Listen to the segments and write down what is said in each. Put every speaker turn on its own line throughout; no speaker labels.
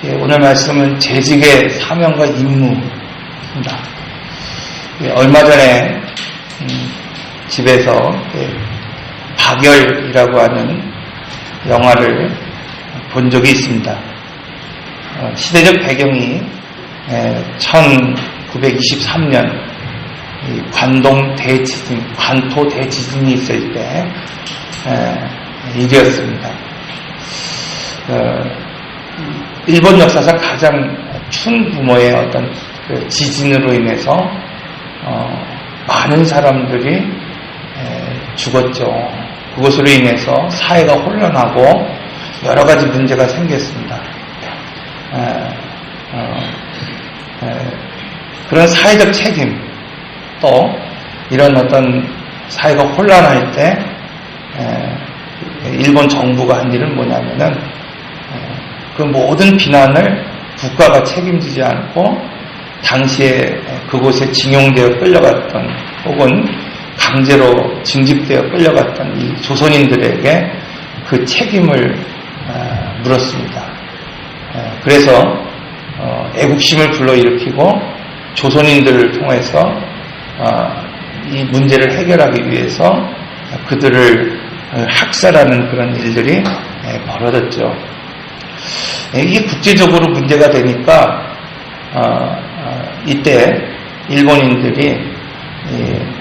오늘 말씀은 재직의 사명과 임무입니다. 얼마 전에 집에서 박열이라고 하는 영화를 본 적이 있습니다. 시대적 배경이 1923년 관동 대지진, 관토 대지진이 있을 때 일이었습니다. 일본 역사상 가장 추운 규모의 어떤 그 지진으로 인해서 많은 사람들이 죽었죠. 그것으로 인해서 사회가 혼란하고 여러 가지 문제가 생겼습니다. 그런 사회적 책임, 또 이런 어떤 사회가 혼란할 때 일본 정부가 한 일은 뭐냐면은 그 모든 비난을 국가가 책임지지 않고 당시에 그곳에 징용되어 끌려갔던 혹은 강제로 징집되어 끌려갔던 이 조선인들에게 그 책임을 물었습니다. 그래서 애국심을 불러일으키고 조선인들을 통해서 이 문제를 해결하기 위해서 그들을 학살하는 그런 일들이 벌어졌죠. 이게 국제적으로 문제가 되니까 이때 일본인들이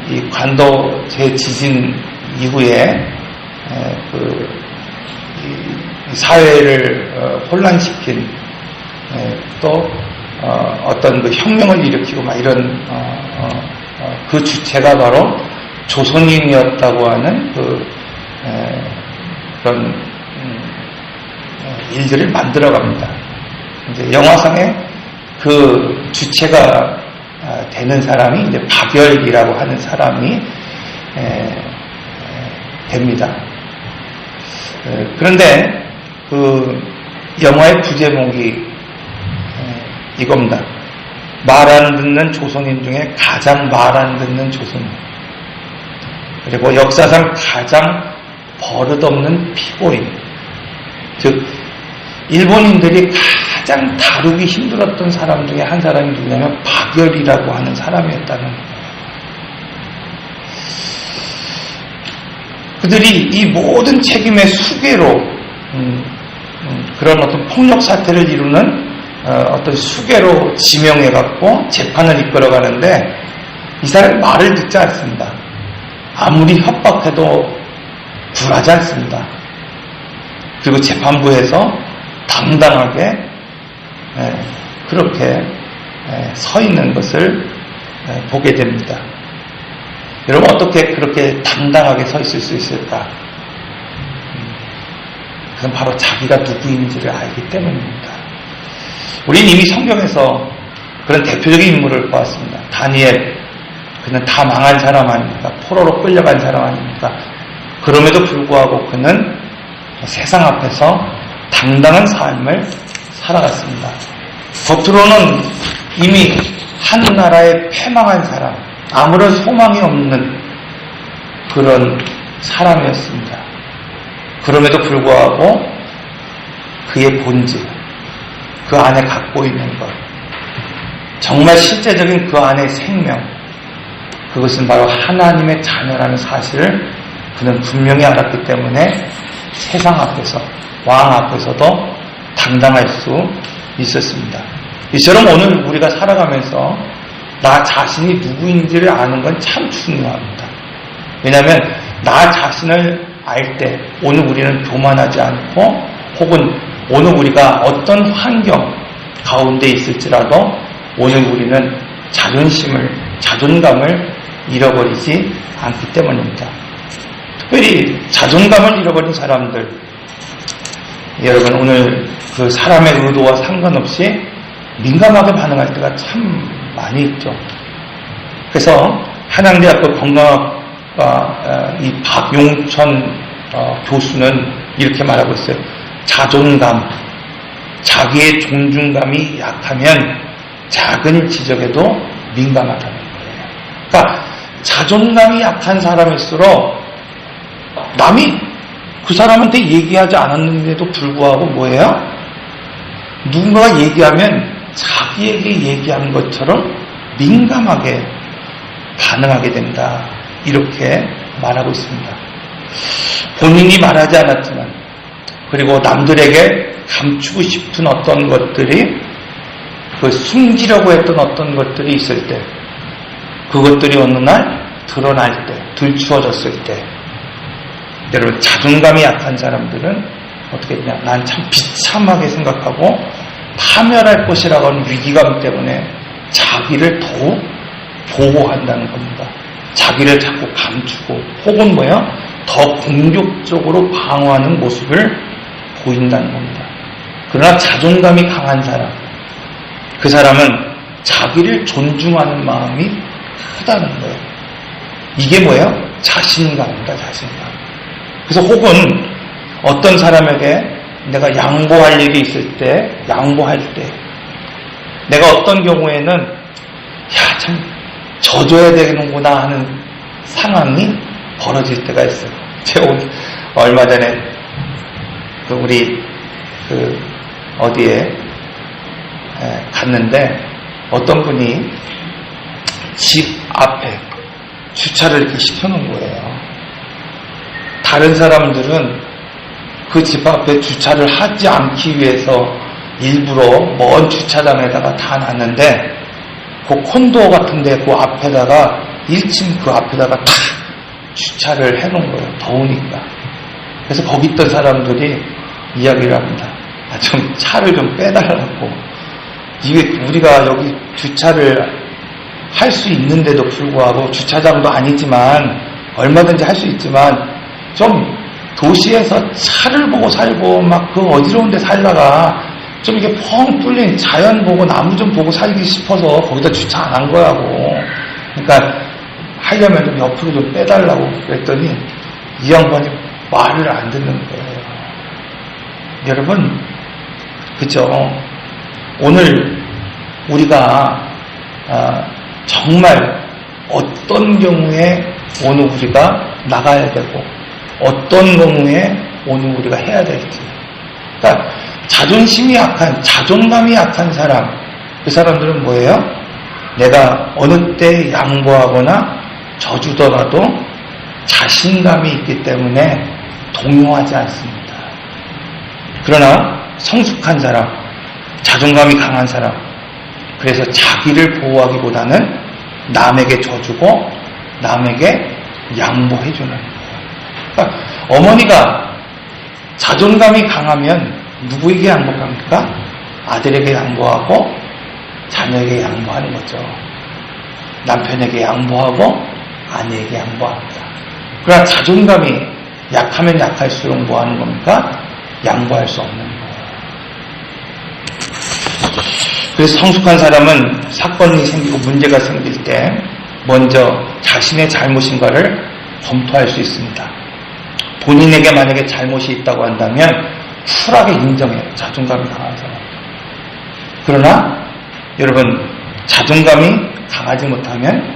이 관도 재지진 이후에 그 사회를 혼란시킨 또 어떤 그 혁명을 일으키고 막 이런 그 주체가 바로 조선인이었다고 하는 그런 일들을 만들어갑니다. 이제 영화상에 그 주체가 되는 사람이 이제 박열이라고 하는 사람이 됩니다. 그런데 그 영화의 부제목이 이겁니다. 말 안 듣는 조선인 중에 가장 말 안 듣는 조선인. 그리고 역사상 가장 버릇없는 피고인. 즉 일본인들이 가장 다루기 힘들었던 사람 중에 한 사람이 누구냐면 박열이라고 하는 사람이었다는 거예요. 그들이 이 모든 책임의 수괴로 그런 어떤 폭력 사태를 이루는 어떤 수괴로 지명해갖고 재판을 이끌어가는데 이 사람이 말을 듣지 않습니다. 아무리 협박해도 굴하지 않습니다. 그리고 재판부에서 당당하게 그렇게 서 있는 것을 보게 됩니다. 여러분 어떻게 그렇게 당당하게 서 있을 수 있을까? 그건 바로 자기가 누구인지를 알기 때문입니다. 우리는 이미 성경에서 그런 대표적인 인물을 보았습니다. 다니엘, 그는 다 망한 사람 아닙니까? 포로로 끌려간 사람 아닙니까? 그럼에도 불구하고 그는 세상 앞에서 당당한 삶을 살아갔습니다. 겉으로는 이미 한 나라에 패망한 사람, 아무런 소망이 없는 그런 사람이었습니다. 그럼에도 불구하고 그의 본질, 그 안에 갖고 있는 것, 정말 실제적인 그 안의 생명, 그것은 바로 하나님의 자녀라는 사실을 그는 분명히 알았기 때문에 세상 앞에서, 왕 앞에서도 당당할 수 있었습니다. 이처럼 오늘 우리가 살아가면서 나 자신이 누구인지를 아는 건 참 중요합니다. 왜냐하면 나 자신을 알 때 오늘 우리는 교만하지 않고 혹은 오늘 우리가 어떤 환경 가운데 있을지라도 오늘 우리는 자존감을 잃어버리지 않기 때문입니다. 특별히 자존감을 잃어버린 사람들, 여러분 오늘 그 사람의 의도와 상관없이 민감하게 반응할 때가 참 많이 있죠. 그래서 한양대학교 건강학과 이 박용천 교수는 이렇게 말하고 있어요. 자존감, 자기의 존중감이 약하면 작은 지적에도 민감하다는 거예요. 그러니까 자존감이 약한 사람일수록 남이 그 사람한테 얘기하지 않았는데도 불구하고 뭐예요? 누군가가 얘기하면 자기에게 얘기한 것처럼 민감하게 반응하게 된다. 이렇게 말하고 있습니다. 본인이 말하지 않았지만, 그리고 남들에게 감추고 싶은 어떤 것들이, 그 숨기려고 했던 어떤 것들이 있을 때, 그것들이 어느 날 드러날 때, 들추어졌을 때, 여러분, 자존감이 약한 사람들은 어떻게 되냐? 난 참 비참하게 생각하고 파멸할 것이라고 하는 위기감 때문에 자기를 더욱 보호한다는 겁니다. 자기를 자꾸 감추고, 혹은 뭐야? 더 공격적으로 방어하는 모습을 보인다는 겁니다. 그러나 자존감이 강한 사람, 그 사람은 자기를 존중하는 마음이 크다는 거예요. 이게 뭐예요? 자신감입니다. 자신감. 그래서 혹은 어떤 사람에게 내가 양보할 일이 있을 때, 양보할 때, 내가 어떤 경우에는 야, 참 져줘야 되는구나 하는 상황이 벌어질 때가 있어요. 제가 얼마 전에 우리 어디에 갔는데 어떤 분이 집 앞에 주차를 이렇게 시켜놓은 거예요. 다른 사람들은 그 집 앞에 주차를 하지 않기 위해서 일부러 먼 주차장에다가 다 놨는데, 그 콘도 같은데 그 앞에다가 1층 그 앞에다가 탁 주차를 해놓은 거예요. 더우니까. 그래서 거기 있던 사람들이 이야기를 합니다. 좀 차를 좀 빼달라고. 이게 우리가 여기 주차를 할 수 있는데도 불구하고, 주차장도 아니지만 얼마든지 할 수 있지만 좀 도시에서 차를 보고 살고 막 그 어지러운 데 살다가 좀 이렇게 펑 뚫린 자연 보고 나무 좀 보고 살기 싶어서 거기다 주차 안 한 거라고. 그러니까 하려면 좀 옆으로 좀 빼달라고 그랬더니 이 양반이 말을 안 듣는 거예요. 여러분, 그죠? 오늘 우리가 정말 어떤 경우에 오늘 우리가 나가야 되고 어떤 경우에 오늘 우리가 해야 될지. 그러니까 자존심이 약한, 자존감이 약한 사람, 그 사람들은 뭐예요? 내가 어느 때 양보하거나 져주더라도 자신감이 있기 때문에 동요하지 않습니다. 그러나 성숙한 사람, 자존감이 강한 사람, 그래서 자기를 보호하기보다는 남에게 져주고 남에게 양보해주는 거예요. 그러니까 어머니가 자존감이 강하면 누구에게 양보합니까? 아들에게 양보하고 자녀에게 양보하는 거죠. 남편에게 양보하고 아내에게 양보합니다. 그러나 자존감이 약하면 약할수록 뭐 하는 겁니까? 양보할 수 없는 거예요. 그래서 성숙한 사람은 사건이 생기고 문제가 생길 때 먼저 자신의 잘못인가를 검토할 수 있습니다. 본인에게 만약에 잘못이 있다고 한다면 쿨하게 인정해요. 자존감이 강한 사람. 그러나 여러분, 자존감이 강하지 못하면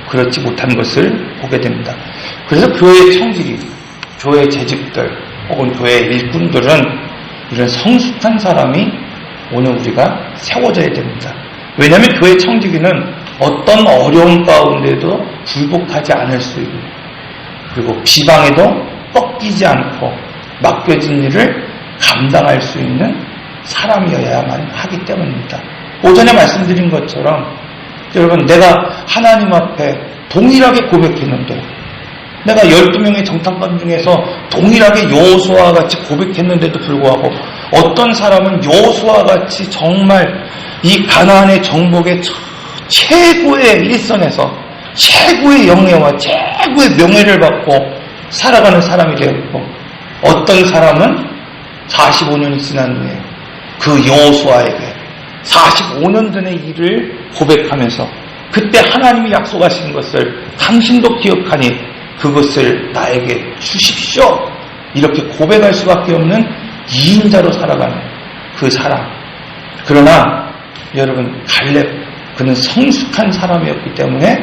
그렇지 못한 것을 보게 됩니다. 그래서 교회 청지기, 교회 재직들 혹은 교회 일꾼들은 이런 성숙한 사람이 오늘 우리가 세워져야 됩니다. 왜냐하면 교회 청지기는 어떤 어려움 가운데도 굴복하지 않을 수 있고, 그리고 비방에도 꺾이지 않고 맡겨진 일을 감당할 수 있는 사람이어야만 하기 때문입니다. 오전에 말씀드린 것처럼 여러분, 내가 하나님 앞에 동일하게 고백했는데, 내가 12명의 정탐관 중에서 동일하게 여호수아와 같이 고백했는데도 불구하고 어떤 사람은 여호수아와 같이 정말 이 가나안의 정복의 최고의 일선에서 최고의 영예와 최고의 명예를 받고 살아가는 사람이 되었고, 어떤 사람은 45년이 지난 후에 그 여호수아에게 45년 전의 일을 고백하면서 그때 하나님이 약속하신 것을 당신도 기억하니 그것을 나에게 주십시오, 이렇게 고백할 수밖에 없는 2인자로 살아가는 그 사람. 그러나 여러분, 갈렙, 그는 성숙한 사람이었기 때문에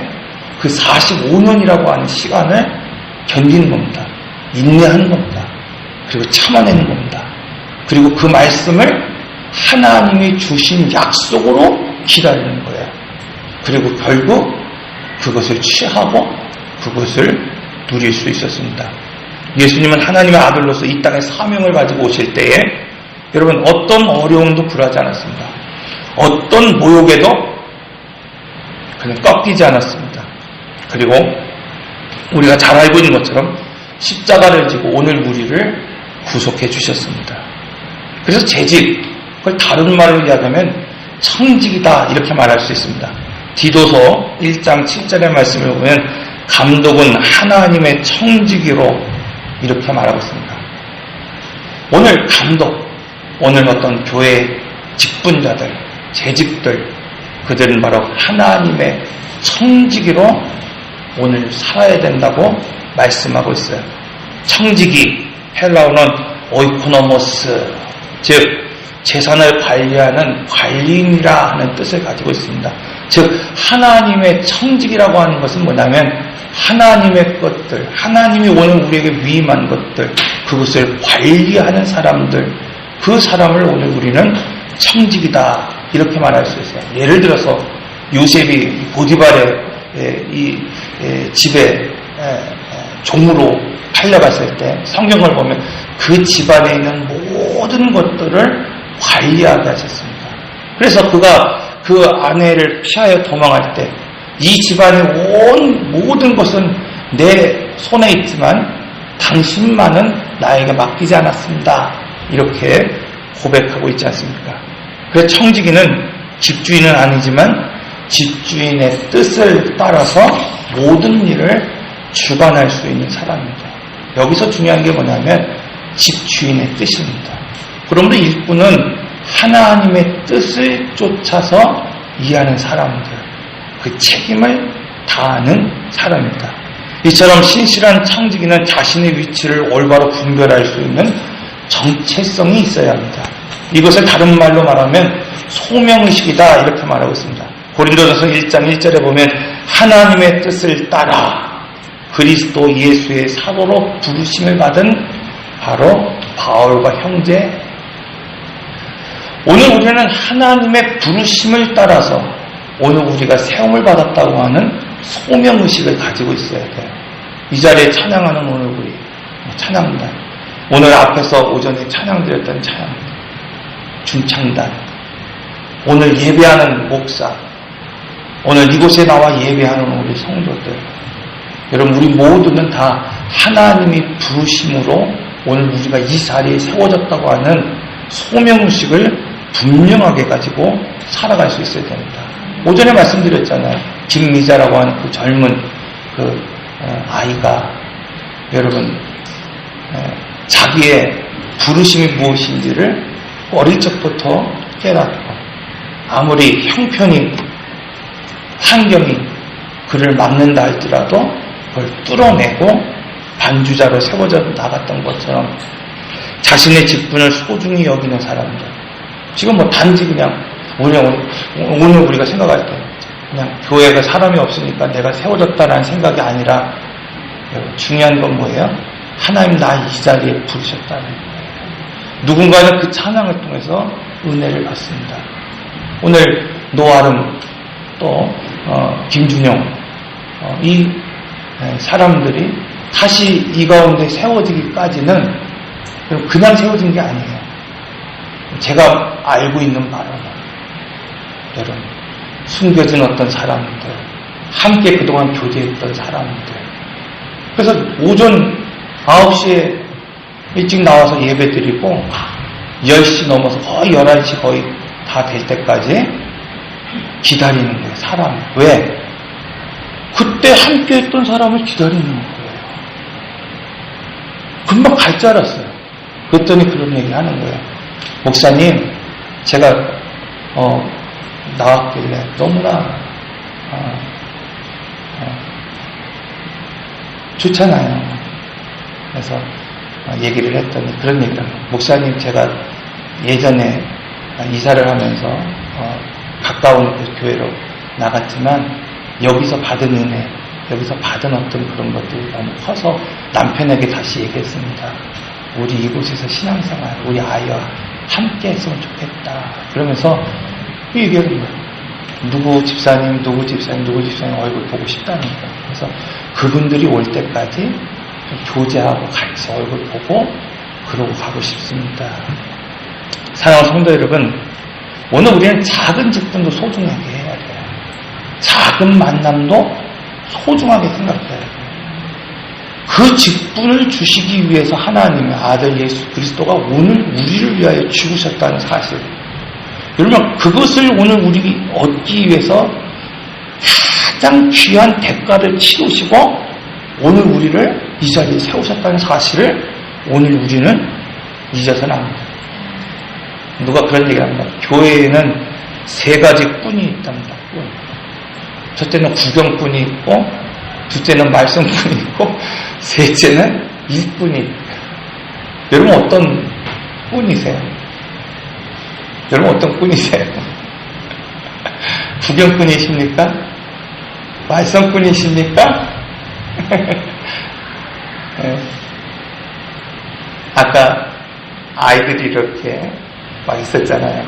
그 45년이라고 하는 시간을 견디는 겁니다. 인내하는 겁니다. 그리고 참아내는 겁니다. 그리고 그 말씀을 하나님이 주신 약속으로 기다리는 거예요. 그리고 결국 그것을 취하고 그것을 누릴 수 있었습니다. 예수님은 하나님의 아들로서 이 땅에 사명을 가지고 오실 때에 여러분 어떤 어려움도 굴하지 않았습니다. 어떤 모욕에도 그냥 꺾이지 않았습니다. 그리고 우리가 잘 알고 있는 것처럼 십자가를 지고 오늘 우리를 구속해 주셨습니다. 그래서 재직, 그걸 다른 말로 이야기하면 청직이다 이렇게 말할 수 있습니다. 디도서 1장 7절의 말씀을 보면 감독은 하나님의 청지기로 이렇게 말하고 있습니다. 오늘 감독, 오늘 어떤 교회 직분자들, 재직들, 그들은 바로 하나님의 청지기로 오늘 살아야 된다고 말씀하고 있어요. 청지기, 헬라어는 오이코노모스, 즉 재산을 관리하는 관리인이라 하는 뜻을 가지고 있습니다. 즉 하나님의 청직이라고 하는 것은 뭐냐면 하나님의 것들, 하나님이 오늘 우리에게 위임한 것들, 그것을 관리하는 사람들, 그 사람을 오늘 우리는 청직이다 이렇게 말할 수 있어요. 예를 들어서 요셉이 보디발의 이 집에 종으로 팔려갔을 때 성경을 보면 그 집안에 있는 모든 것들을 관리하게 하셨습니다. 그래서 그가 그 아내를 피하여 도망할 때 이 집안의 온 모든 것은 내 손에 있지만 당신만은 나에게 맡기지 않았습니다. 이렇게 고백하고 있지 않습니까? 그래서 청지기는 집주인은 아니지만 집주인의 뜻을 따라서 모든 일을 주관할 수 있는 사람입니다. 여기서 중요한 게 뭐냐면 집주인의 뜻입니다. 그러므로 일꾼은 하나님의 뜻을 쫓아서 일하는 사람들, 그 책임을 다하는 사람입니다. 이처럼 신실한 청지기는 자신의 위치를 올바로 분별할 수 있는 정체성이 있어야 합니다. 이것을 다른 말로 말하면 소명의식이다 이렇게 말하고 있습니다. 고린도전서 1장 1절에 보면 하나님의 뜻을 따라 그리스도 예수의 사도로 부르심을 받은 바로 바울과 형제, 오늘 우리는 하나님의 부르심을 따라서 오늘 우리가 세움을 받았다고 하는 소명의식을 가지고 있어야 돼요. 이 자리에 찬양하는 오늘 우리 찬양단, 오늘 앞에서 오전에 찬양드렸던 찬양, 중창단, 오늘 예배하는 목사, 오늘 이곳에 나와 예배하는 우리 성도들, 여러분 우리 모두는 다 하나님이 부르심으로 오늘 우리가 이 자리에 세워졌다고 하는 소명의식을 분명하게 가지고 살아갈 수 있어야 됩니다. 오전에 말씀드렸잖아요. 김미자라고 하는 그 젊은 그 아이가 여러분 자기의 부르심이 무엇인지를 어릴 적부터 깨닫고 아무리 형편이 환경이 그를 막는다 할지라도 그걸 뚫어내고 반주자로 세워져 나갔던 것처럼 자신의 직분을 소중히 여기는 사람들, 지금 뭐 단지 그냥 오늘 우리가 생각할 때 그냥 교회가 사람이 없으니까 내가 세워졌다라는 생각이 아니라 중요한 건 뭐예요? 하나님 나 이 자리에 부르셨다는 거예요. 누군가는 그 찬양을 통해서 은혜를 받습니다. 오늘 노아름 또 김준영 이 사람들이 다시 이 가운데 세워지기까지는 그냥 세워진 게 아니에요. 제가 알고 있는 바로는 여러분 숨겨진 어떤 사람들, 함께 그동안 교제했던 사람들, 그래서 오전 9시에 일찍 나와서 예배 드리고 10시 넘어서 거의 11시 거의 다 될 때까지 기다리는 거예요. 사람. 왜? 그때 함께 했던 사람을 기다리는 거예요. 금방 갈 줄 알았어요. 그랬더니 그런 얘기 하는 거예요. 목사님, 제가 나왔길래 너무나 좋잖아요. 그래서 얘기를 했더니 그런 얘기를 합니다. 목사님, 제가 예전에 이사를 하면서 가까운 그 교회로 나갔지만 여기서 받은 은혜, 여기서 받은 어떤 그런 것들이 너무 커서 남편에게 다시 얘기했습니다. 우리 이곳에서 신앙생활, 우리 아이와 함께 했으면 좋겠다. 그러면서 얘기하는 거예요. 누구 집사님 얼굴 보고 싶다는 거예요. 그래서 그분들이 올 때까지 좀 교제하고 같이 얼굴 보고 그러고 가고 싶습니다. 사랑하는 성도 여러분, 오늘 우리는 작은 직분도 소중하게 해야 돼요. 작은 만남도 소중하게 생각해야 돼요. 그 직분을 주시기 위해서 하나님의 아들 예수 그리스도가 오늘 우리를 위하여 죽으셨다는 사실, 여러분 그것을 오늘 우리 얻기 위해서 가장 귀한 대가를 치르시고 오늘 우리를 이 자리에 세우셨다는 사실을 오늘 우리는 잊어서는 안 됩니다. 누가 그런 얘기를 합니다. 교회에는 3가지 꾼이 있답니다. 꾼. 첫째는 구경꾼이 있고, 둘째는 말씀꾼이 있고, 셋째는 일꾼이 있고. 여러분 어떤 꾼이세요? 여러분 어떤 꾼이세요? 구경꾼이십니까? 말씀꾼이십니까? 네. 아까 아이들이 이렇게 막 있었잖아요.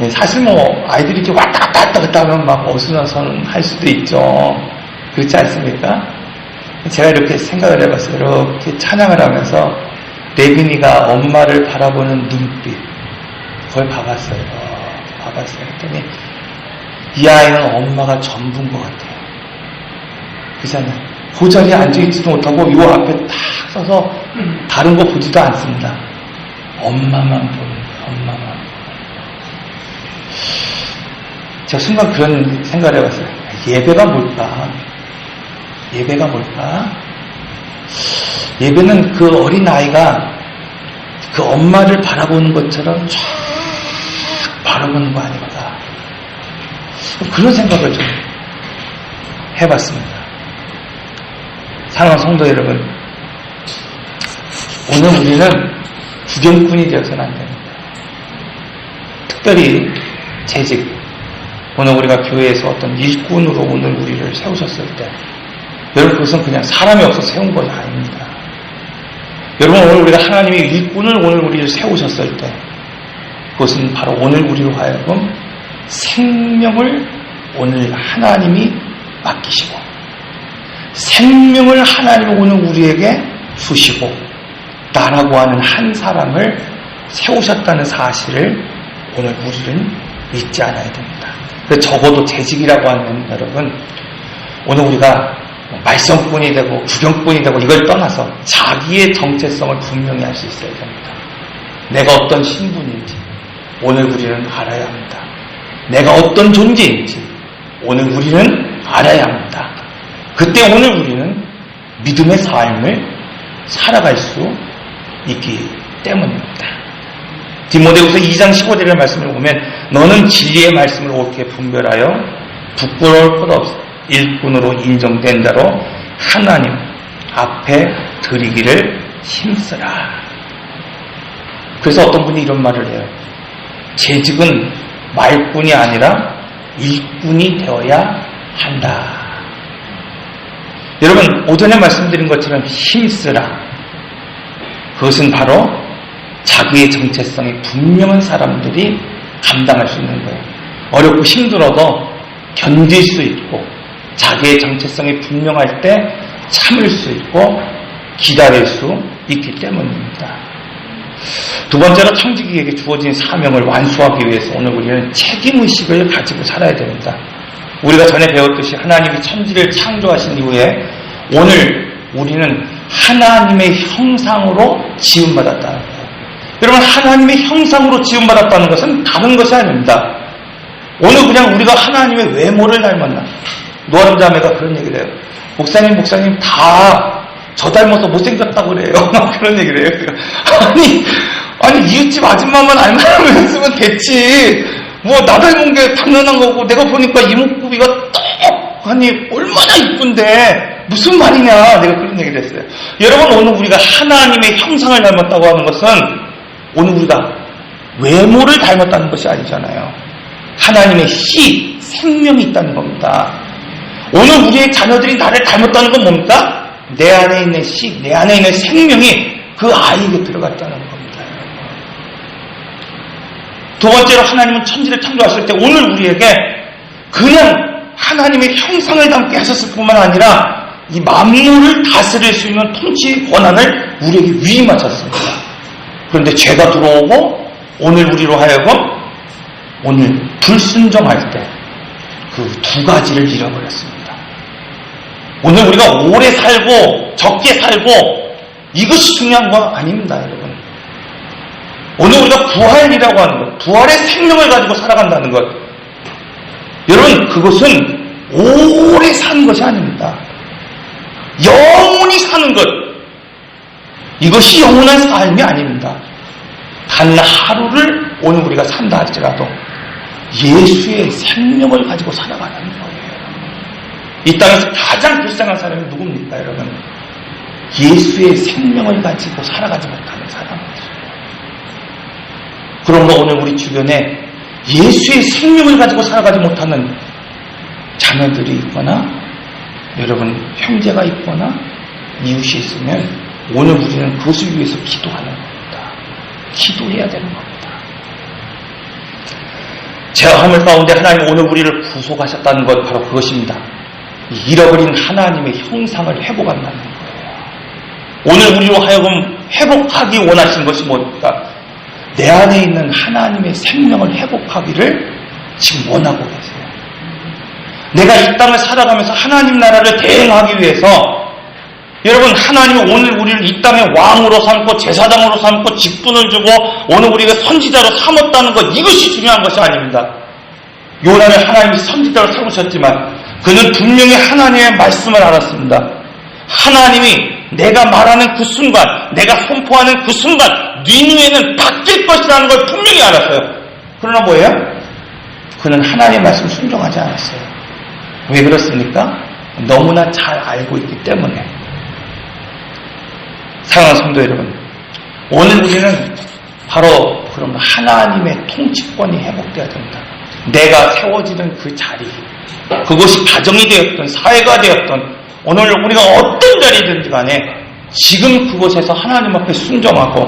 사실 뭐 아이들이 이렇게 왔다 갔다 하면 막 어수선선 할 수도 있죠. 그렇지 않습니까? 제가 이렇게 생각을 해봤어요. 이렇게 찬양을 하면서 레빈이가 엄마를 바라보는 눈빛, 그걸 봐봤어요. 그랬더니 이 아이는 엄마가 전부인 것 같아요. 그렇잖아요. 그 자리에 앉아있지도 못하고 요 앞에 딱 서서 다른 거 보지도 않습니다. 엄마만 보는 거예요. 엄마만. 제가 순간 그런 생각을 해봤어요. 예배가 뭘까? 예배가 뭘까? 예배는 그 어린 아이가 그 엄마를 바라보는 것처럼 쫙 바라보는 거 아닐까? 그런 생각을 좀 해봤습니다. 사랑하는 성도 여러분, 오늘 우리는 구경꾼이 되어서는 안 됩니다. 특별히 재직, 오늘 우리가 교회에서 어떤 일꾼으로 오늘 우리를 세우셨을 때, 여러분 그것은 그냥 사람이 없어서 세운 것이 아닙니다. 여러분 오늘 우리가 하나님의 일꾼을 오늘 우리를 세우셨을 때, 그것은 바로 오늘 우리로 하여금 생명을 오늘 하나님이 맡기시고, 생명을 하나님이 오늘 우리에게 주시고, 나라고 하는 한 사람을 세우셨다는 사실을 오늘 우리는 잊지 않아야 됩니다. 그래서 적어도 재직이라고 하는 여러분, 오늘 우리가 말썽꾼이 되고 구경꾼이 되고 이걸 떠나서 자기의 정체성을 분명히 할 수 있어야 됩니다. 내가 어떤 신분인지 오늘 우리는 알아야 합니다. 내가 어떤 존재인지 오늘 우리는 알아야 합니다. 그때 오늘 우리는 믿음의 삶을 살아갈 수 있기 때문입니다. 디모데후서 2장 15절의 말씀을 보면 너는 진리의 말씀을 옳게 분별하여 부끄러울 것 없어 일꾼으로 인정된 자로 하나님 앞에 드리기를 힘쓰라. 그래서 어떤 분이 이런 말을 해요. 재직은 말꾼이 아니라 일꾼이 되어야 한다. 여러분 오전에 말씀드린 것처럼 힘쓰라. 그것은 바로 자기의 정체성이 분명한 사람들이 감당할 수 있는 거예요. 어렵고 힘들어도 견딜 수 있고 자기의 정체성이 분명할 때 참을 수 있고 기다릴 수 있기 때문입니다. 두 번째로 청지기에게 주어진 사명을 완수하기 위해서 오늘 우리는 책임의식을 가지고 살아야 됩니다. 우리가 전에 배웠듯이 하나님이 천지를 창조하신 이후에 오늘 우리는 하나님의 형상으로 지음받았다는 거예요. 여러분 하나님의 형상으로 지음받았다는 것은 다른 것이 아닙니다. 오늘 그냥 우리가 하나님의 외모를 닮았나. 노아름 자매가 그런 얘기를 해요. 목사님 다 저 닮아서 못생겼다고 그래요. 그런 얘기를 해요. 아니 이웃집 아줌마만 알만하면 했으면 됐지. 뭐 나 닮은 게 당연한 거고 내가 보니까 이목구비가 똑하니 얼마나 이쁜데 무슨 말이냐. 내가 그런 얘기를 했어요. 여러분 오늘 우리가 하나님의 형상을 닮았다고 하는 것은 오늘 우리가 외모를 닮았다는 것이 아니잖아요. 하나님의 씨, 생명이 있다는 겁니다. 오늘 우리의 자녀들이 나를 닮았다는 건 뭡니까? 내 안에 있는 씨, 내 안에 있는 생명이 그 아이에게 들어갔다는 겁니다. 두 번째로 하나님은 천지를 창조하실 때 오늘 우리에게 그냥 하나님의 형상을 담게 하셨을 뿐만 아니라 이 만물을 다스릴 수 있는 통치 권한을 우리에게 위임하셨습니다. 그런데 죄가 들어오고 오늘 우리로 하여금 오늘 불순종할 때 그 두 가지를 잃어버렸습니다. 오늘 우리가 오래 살고 적게 살고 이것이 중요한 거 아닙니다, 여러분. 오늘 우리가 부활이라고 하는 것, 부활의 생명을 가지고 살아간다는 것, 여러분 그것은 오래 사는 것이 아닙니다. 영원히 사는 것, 이것이 영원한 삶이 아닙니다. 단 하루를 오늘 우리가 산다 할지라도 예수의 생명을 가지고 살아가는 거예요. 이 땅에서 가장 불쌍한 사람이 누굽니까, 여러분? 예수의 생명을 가지고 살아가지 못하는 사람이죠. 그러므로 오늘 우리 주변에 예수의 생명을 가지고 살아가지 못하는 자녀들이 있거나 여러분 형제가 있거나 이웃이 있으면 오늘 우리는 그것을 위해서 기도하는 겁니다. 기도해야 되는 겁니다. 제가 하늘 가운데 하나님 오늘 우리를 구속하셨다는 것 바로 그것입니다. 잃어버린 하나님의 형상을 회복한다는 거예요. 오늘 우리로 하여금 회복하기 원하시는 것이 뭡니까? 내 안에 있는 하나님의 생명을 회복하기를 지금 원하고 계세요. 내가 이 땅을 살아가면서 하나님 나라를 대행하기 위해서 여러분 하나님이 오늘 우리를 이 땅의 왕으로 삼고 제사장으로 삼고 직분을 주고 오늘 우리가 선지자로 삼았다는 것, 이것이 중요한 것이 아닙니다. 요나를 하나님이 선지자로 삼으셨지만 그는 분명히 하나님의 말씀을 알았습니다. 하나님이 내가 말하는 그 순간, 내가 선포하는 그 순간 니느웨는 바뀔 것이라는 걸 분명히 알았어요. 그러나 뭐예요? 그는 하나님의 말씀 순종하지 않았어요. 왜 그렇습니까? 너무나 잘 알고 있기 때문에. 사랑하는 성도 여러분, 오늘 우리는 바로 그럼 하나님의 통치권이 회복되어야 됩니다. 내가 세워지는 그 자리, 그것이 가정이 되었던 사회가 되었던 오늘 우리가 어떤 자리든지 간에 지금 그곳에서 하나님 앞에 순종하고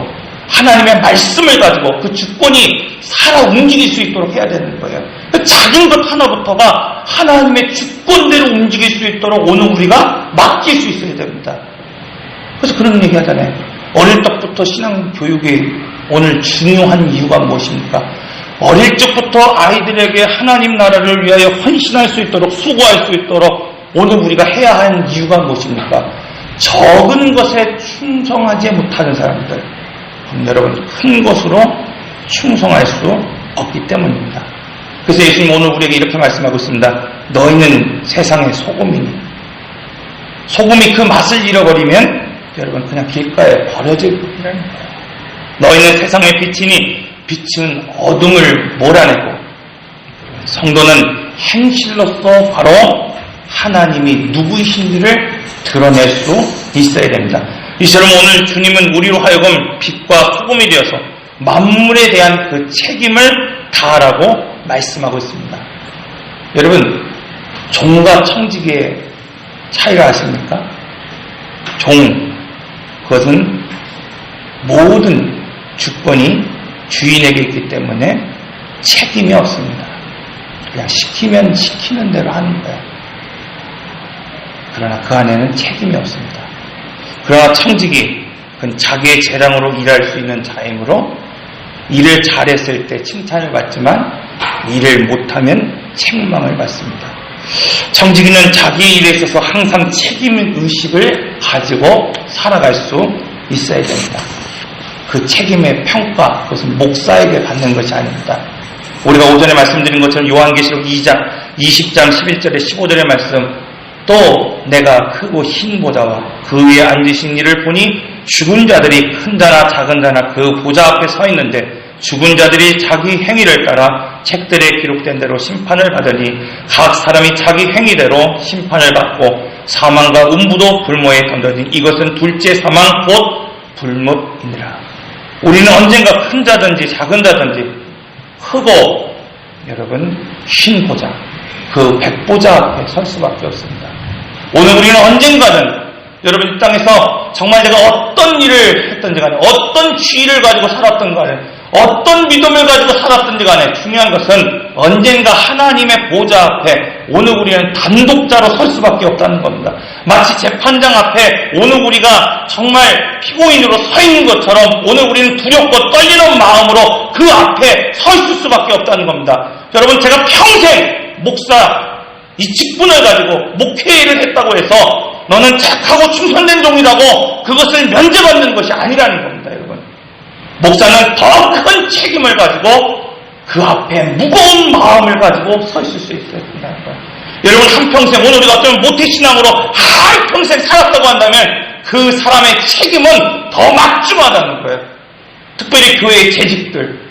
하나님의 말씀을 가지고 그 주권이 살아 움직일 수 있도록 해야 되는 거예요. 작은 것 하나부터가 하나님의 주권대로 움직일 수 있도록 오늘 우리가 맡길 수 있어야 됩니다. 그래서 그런 얘기 하잖아요. 어릴 적부터 신앙교육이 오늘 중요한 이유가 무엇입니까? 어릴 적부터 아이들에게 하나님 나라를 위하여 헌신할 수 있도록 수고할 수 있도록 오늘 우리가 해야 하는 이유가 무엇입니까? 적은 것에 충성하지 못하는 사람들, 여러분 큰 것으로 충성할 수 없기 때문입니다. 그래서 예수님 오늘 우리에게 이렇게 말씀하고 있습니다. 너희는 세상의 소금이니 소금이 그 맛을 잃어버리면 여러분 그냥 길가에 버려질 뿐이라는 거예요. 너희는 세상의 빛이니 빛은 어둠을 몰아내고 성도는 행실로서 바로 하나님이 누구이신지를 드러낼 수 있어야 됩니다. 이처럼 오늘 주님은 우리로 하여금 빛과 소금이 되어서 만물에 대한 그 책임을 다하라고 말씀하고 있습니다. 여러분 종과 청지기의 차이를 아십니까? 종, 그것은 모든 주권이 주인에게 있기 때문에 책임이 없습니다. 그냥 시키면 시키는 대로 하는 거예요. 그러나 그 안에는 책임이 없습니다. 그러나 청지기, 그건 자기의 재량으로 일할 수 있는 자이므로 일을 잘했을 때 칭찬을 받지만 일을 못하면 책망을 받습니다. 청지기는 자기의 일에 있어서 항상 책임의식을 가지고 살아갈 수 있어야 됩니다. 그 책임의 평가, 그것은 목사에게 받는 것이 아닙니다. 우리가 오전에 말씀드린 것처럼 요한계시록 2장 20장 11절에 15절의 말씀, 또 내가 크고 흰 보좌와 그 위에 앉으신 이를 보니 죽은 자들이 큰 자나 작은 자나 그 보좌 앞에 서 있는데 죽은 자들이 자기 행위를 따라 책들에 기록된 대로 심판을 받으니 각 사람이 자기 행위대로 심판을 받고 사망과 음부도 불모에 던져진 이것은 둘째 사망 곧 불못이니라. 우리는 언젠가 큰 자든지 작은 자든지 크고 여러분 흰 보좌, 그 백보좌 앞에 설 수밖에 없습니다. 오늘 우리는 언젠가는 여러분 이 땅에서 정말 내가 어떤 일을 했던지 간에 어떤 지위를 가지고 살았던 간에 어떤 믿음을 가지고 살았든지 간에 중요한 것은 언젠가 하나님의 보좌 앞에 오늘 우리는 단독자로 설 수밖에 없다는 겁니다. 마치 재판장 앞에 오늘 우리가 정말 피고인으로 서 있는 것처럼 오늘 우리는 두렵고 떨리는 마음으로 그 앞에 서 있을 수밖에 없다는 겁니다. 여러분, 제가 평생 목사 이 직분을 가지고 목회를 했다고 해서 너는 착하고 충성된 종이라고 그것을 면제받는 것이 아니라는 겁니다, 여러분. 목사는 더 큰 책임을 가지고 그 앞에 무거운 마음을 가지고 서 있을 수 있어야 된다는 거예요. 여러분, 한평생, 오늘 우리가 어쩌면 모태신앙으로 한평생 살았다고 한다면 그 사람의 책임은 더 막중하다는 거예요. 특별히 교회의 재직들.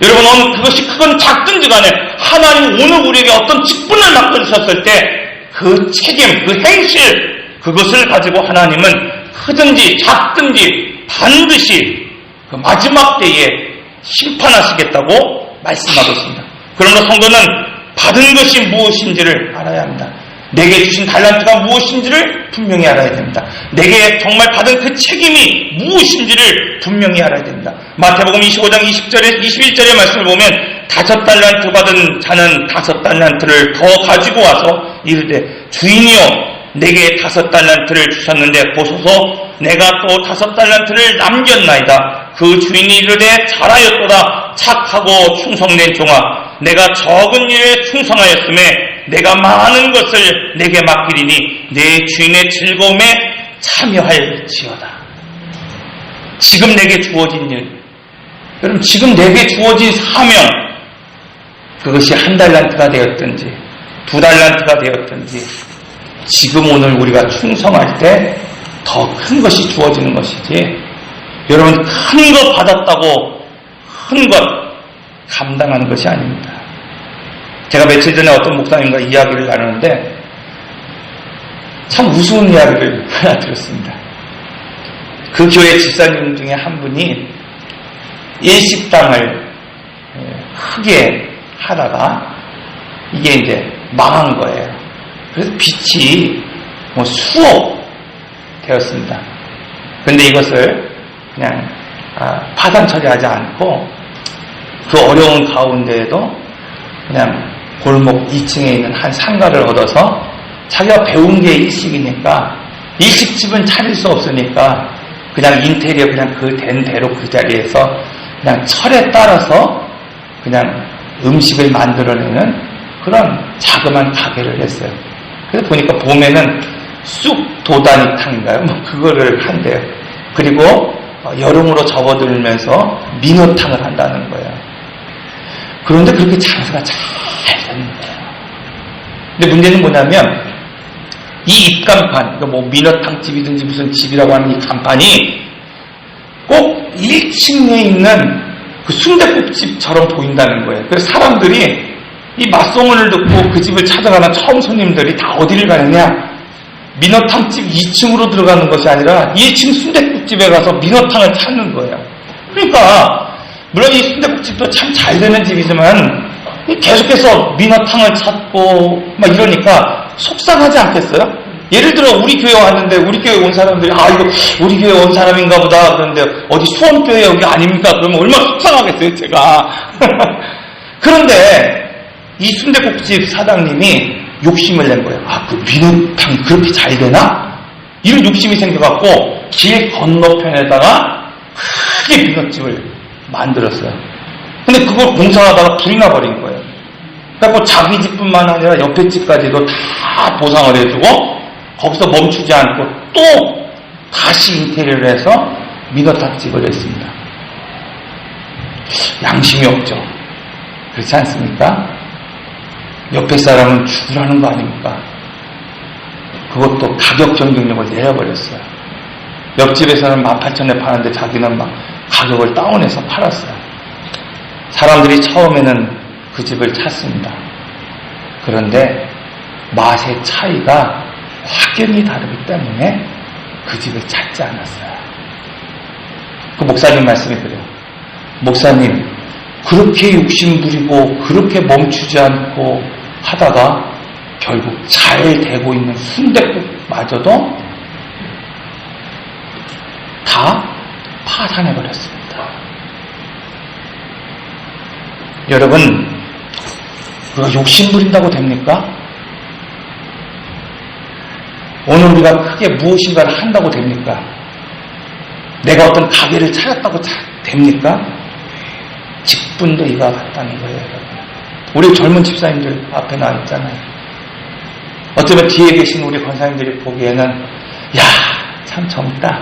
여러분, 그것이 크건 작든지 간에 하나님 오늘 우리에게 어떤 직분을 맡겨주셨을 때 그 책임, 그 행실, 그것을 가지고 하나님은 크든지 작든지 반드시 그 마지막 때에 심판하시겠다고 말씀하고 있습니다. 그러므로 성도는 받은 것이 무엇인지를 알아야 합니다. 내게 주신 달란트가 무엇인지를 분명히 알아야 됩니다. 내게 정말 받은 그 책임이 무엇인지를 분명히 알아야 됩니다. 마태복음 25장 20절에 21절의 말씀을 보면 5달란트 받은 자는 5달란트를 더 가지고 와서 이르되 주인이여 내게 5달란트를 주셨는데 보소서 내가 또 5달란트를 남겼나이다. 그 주인이 이르되 잘하였도다. 착하고 충성된 종아 내가 적은 일에 충성하였음에 내가 많은 것을 내게 맡기리니 내 주인의 즐거움에 참여할지어다. 지금 내게 주어진 일, 여러분 지금 내게 주어진 사명, 그것이 1달란트가 되었든지 2달란트가 되었든지 지금 오늘 우리가 충성할 때 더 큰 것이 주어지는 것이지, 여러분 큰 것 받았다고 큰 것 감당하는 것이 아닙니다. 제가 며칠 전에 어떤 목사님과 이야기를 나누는데 참 우스운 이야기를 하나 들었습니다. 그 교회 집사님 중에 한 분이 일식당을 크게 하다가 이게 이제 망한 거예요. 그래서 빚이 수억 되었습니다. 그런데 이것을 그냥 파산 처리하지 않고 그 어려운 가운데에도 그냥 골목 2층에 있는 한 상가를 얻어서 자기가 배운 게 일식이니까 일식집은 차릴 수 없으니까 그냥 인테리어 그냥 그 된 대로 그 자리에서 그냥 철에 따라서 그냥 음식을 만들어내는 그런 자그마한 가게를 했어요. 그래서 보니까 봄에는 쑥 도다니탕인가요? 그거를 한대요. 그리고 여름으로 접어들면서 민어탕을 한다는 거예요. 그런데 그렇게 장사가 잘 되는 거예요. 근데 문제는 뭐냐면 이 입간판, 그러니까 민어탕집이든지 무슨 집이라고 하는 이 간판이 꼭 1층에 있는 그 순댓국집처럼 보인다는 거예요. 그래서 사람들이 이 맛소문을 듣고 그 집을 찾아가는 처음 손님들이 다 어디를 가느냐? 민어탕집 2층으로 들어가는 것이 아니라 1층 순댓국집에 가서 민어탕을 찾는 거예요. 그러니까 물론 이 순댓국집도 참 잘 되는 집이지만 계속해서 민어탕을 찾고 막 이러니까 속상하지 않겠어요? 예를 들어 우리 교회 왔는데 우리 교회 온 사람들이 이거 우리 교회 온 사람인가 보다 그런데 어디 수원교회 여기 아닙니까? 그러면 얼마나 속상하겠어요 제가. 그런데 이 순댓국집 사장님이 욕심을 낸 거예요. 그 민어탕이 그렇게 잘 되나? 이런 욕심이 생겨갖고 길 건너편에다가 크게 민어집을 만들었어요. 근데 그걸 공사하다가 불이 나버린 거예요. 그래서 자기 집뿐만 아니라 옆에 집까지도 다 보상을 해주고 거기서 멈추지 않고 또 다시 인테리어를 해서 민어탕집을 했습니다. 양심이 없죠. 그렇지 않습니까? 옆에 사람은 죽으라는 거 아닙니까? 그것도 가격 경쟁력을 내려버렸어요. 옆집에서는 18,000원에 파는데 자기는 막 가격을 다운해서 팔았어요. 사람들이 처음에는 그 집을 찾습니다. 그런데 맛의 차이가 확연히 다르기 때문에 그 집을 찾지 않았어요. 그 목사님 말씀이 그래요. 목사님, 그렇게 욕심부리고 그렇게 멈추지 않고 하다가 결국 잘 되고 있는 순댓국마저도 다 파산해버렸습니다. 여러분, 우리가 욕심 부린다고 됩니까? 오늘 우리가 크게 무엇인가를 한다고 됩니까? 내가 어떤 가게를 차렸다고 됩니까? 직분도 이와 같다는 거예요, 여러분. 우리 젊은 집사님들 앞에 나와 있잖아요. 어쩌면 뒤에 계신 우리 권사님들이 보기에는 야, 참 젊다.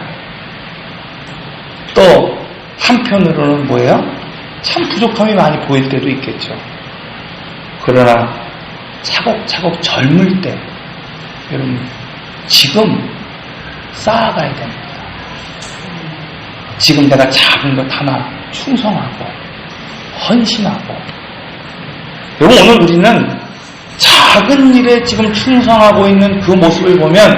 또 한편으로는 뭐예요? 참 부족함이 많이 보일 때도 있겠죠. 그러나 차곡차곡 젊을 때 여러분 지금 쌓아가야 됩니다. 지금 내가 작은 것 하나 충성하고 헌신하고, 여러분 오늘 우리는 작은 일에 지금 충성하고 있는 그 모습을 보면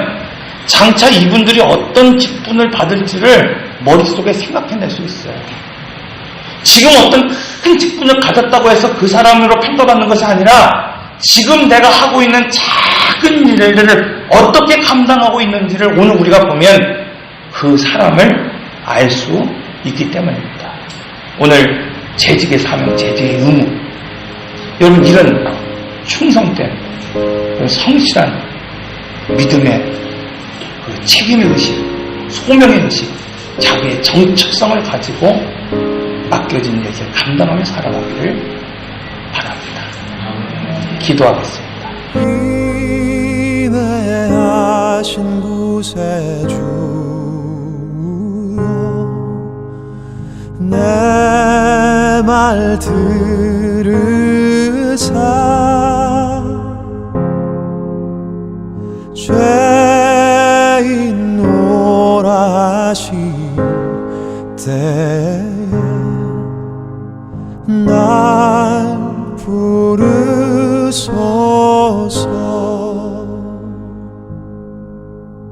장차 이분들이 어떤 직분을 받을지를 머릿속에 생각해낼 수 있어요. 지금 어떤 큰 직분을 가졌다고 해서 그 사람으로 평가받는 것이 아니라 지금 내가 하고 있는 작은 일을 어떻게 감당하고 있는지를 오늘 우리가 보면 그 사람을 알 수 있기 때문입니다. 오늘 재직의 사명, 재직의 의무, 여러분 이런 충성된 성실한 믿음의 그 책임의 의식, 소명의 의식, 자기의 정체성을 가지고 맡겨진 일을 감당하며 살아가기를 바랍니다. 기도하겠습니다.
인내하신 구세주여, 내 말 들으사 죄인 오라 하실 때에 날 부르소.